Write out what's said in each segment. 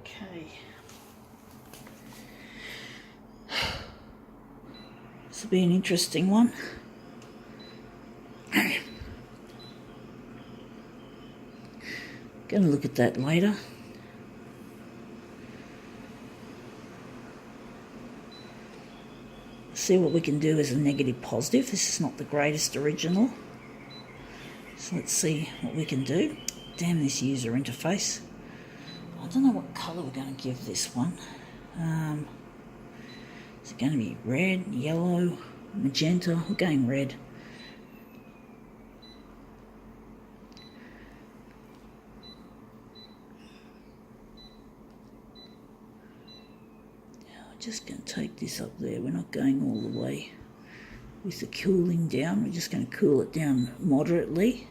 Okay. This will be an interesting one. Going to look at that later. See what we can do as a negative positive. This is not the greatest original. So let's see what we can do. Damn this user interface. I don't know what colour we're going to give this one. Is it going to be red, yellow, magenta? We're going red. Just going to take this up there. We're not going all the way with the cooling down. We're just going to cool it down moderately.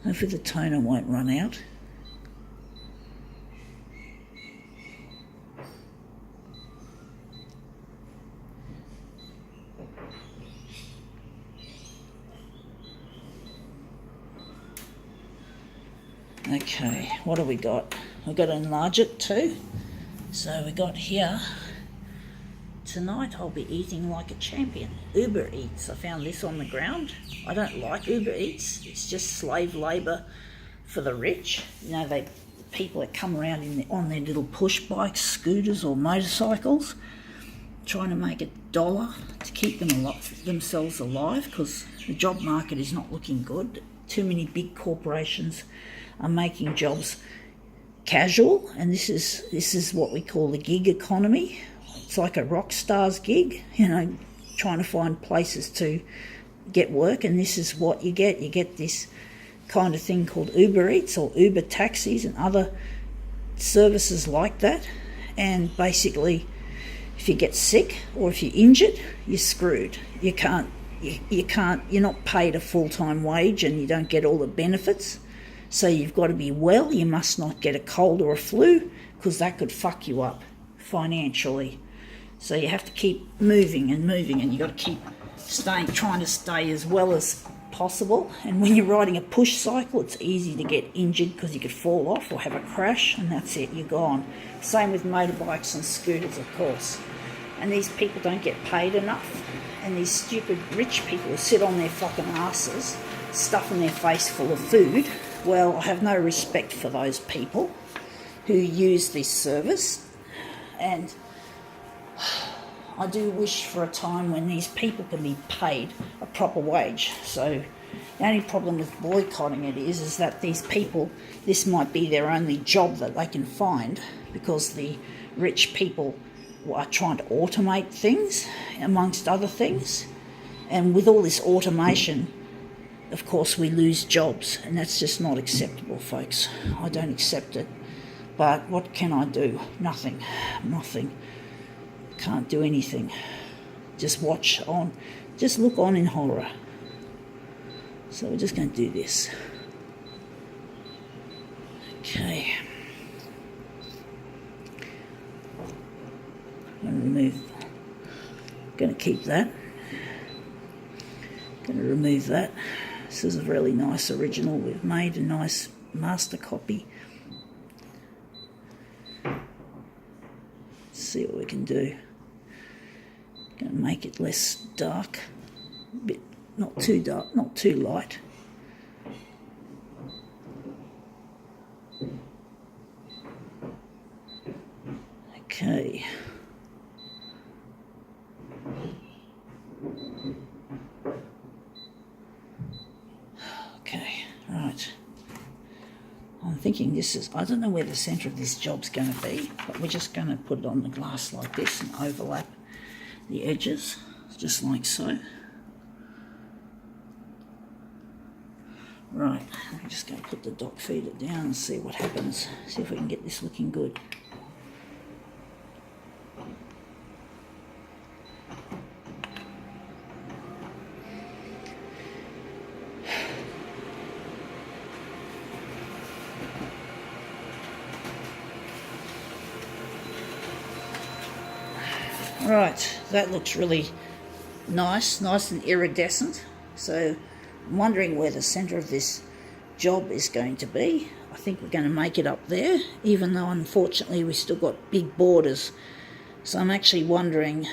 Hopefully the toner won't run out. Okay, what have we got? We've got to enlarge it too. So we got here, tonight I'll be eating like a champion. Uber Eats. I found this on the ground. I don't like Uber Eats. It's just slave labour for the rich. You know, people that come around on their little push bikes, scooters or motorcycles, trying to make $1 to keep themselves alive, because the job market is not looking good. Too many big corporations are making jobs casual, and this is what we call the gig economy. It's like a rock star's gig, you know, trying to find places to get work, and this is what you get. You get this kind of thing called Uber Eats or Uber taxis and other services like that, and basically if you get sick or if you're injured, you're screwed. You're not paid a full-time wage, and you don't get all the benefits. So you've got to be well. You must not get a cold or a flu, because that could fuck you up financially. So you have to keep moving, and you've got to keep trying to stay as well as possible. And when you're riding a push cycle, it's easy to get injured because you could fall off or have a crash, and that's it, you're gone. Same with motorbikes and scooters, of course. And these people don't get paid enough. And these stupid rich people who sit on their fucking asses, stuffing their face full of food. Well, I have no respect for those people who use this service, and I do wish for a time when these people can be paid a proper wage. So the only problem with boycotting it is that these people, this might be their only job that they can find, because the rich people are trying to automate things, amongst other things. And with all this automation, of course, we lose jobs, and that's just not acceptable, folks. I don't accept it. But what can I do? Nothing. Can't do anything. Just watch on. Just look on in horror. So we're just going to do this. Okay. I'm going to keep that. Going to remove that. This is a really nice original. We've made a nice master copy. Let's see what we can do. Going to make it less dark, a bit, not too dark, not too light. Okay. Okay, right. I'm thinking this is, I don't know where the centre of this job's going to be, but we're just going to put it on the glass like this and overlap the edges, just like so. Right, I'm just going to put the dock feeder down and see what happens. See if we can get this looking good. Right, that looks really nice and iridescent. So I'm wondering where the centre of this job is going to be. I think we're going to make it up there, even though unfortunately we still got big borders. So I'm actually wondering,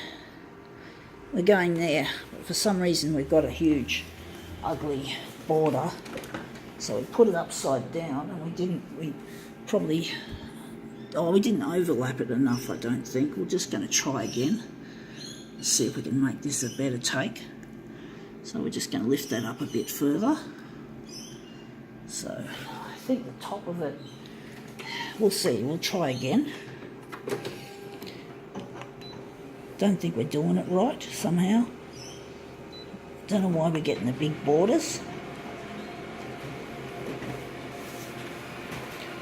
we're going there, but for some reason we've got a huge, ugly border. So we put it upside down, and we didn't overlap it enough, I don't think. We're just going to try again. Let's see if we can make this a better take. So we're just going to lift that up a bit further. So I think the top of it, we'll see, we'll try again. Don't think we're doing it right somehow. Don't know why we're getting the big borders.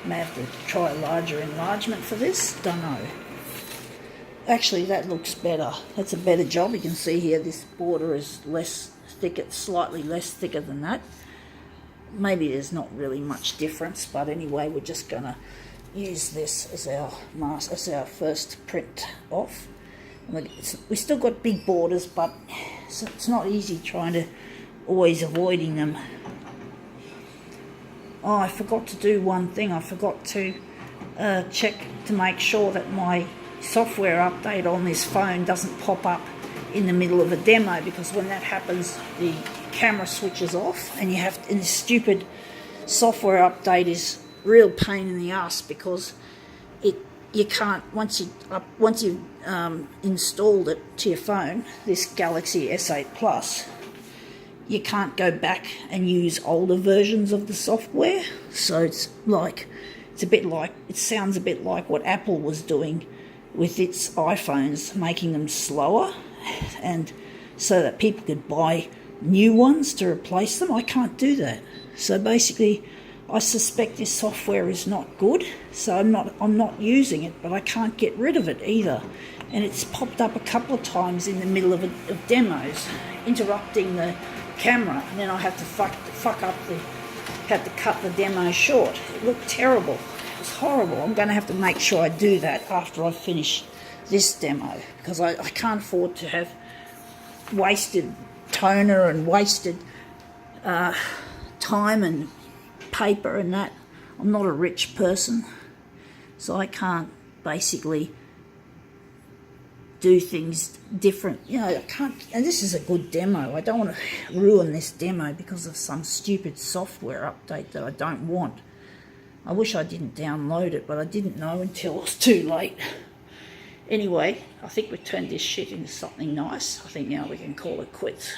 May have to try a larger enlargement for this, don't know. Actually, that looks better. That's a better job. You can see here this border is less thick, it's slightly less thicker than that. Maybe there's not really much difference, but anyway, we're just going to use this as our mask, as our first print off. We still got big borders, but it's not easy trying to always avoiding them. Oh, I forgot to do one thing. I forgot to check to make sure that my software update on this phone doesn't pop up in the middle of a demo, because when that happens, the camera switches off, and and the stupid software update is real pain in the ass, because you can't, once you've installed it to your phone, this Galaxy S8 Plus, you can't go back and use older versions of the software. So it sounds a bit like what Apple was doing with its iPhones, making them slower, and so that people could buy new ones to replace them. I can't do that. So basically, I suspect this software is not good, so I'm not using it, but I can't get rid of it either. And it's popped up a couple of times in the middle of demos, interrupting the camera, and then I have to had to cut the demo short. It looked terrible. It was horrible. I'm going to have to make sure I do that after I finish this demo, because I can't afford to have wasted toner and wasted time and paper and that. I'm not a rich person, so I can't basically do things different. You know, I can't, and this is a good demo. I don't want to ruin this demo because of some stupid software update that I don't want. I wish I didn't download it, but I didn't know until it was too late. Anyway, I think we turned this shit into something nice. I think now we can call it quits.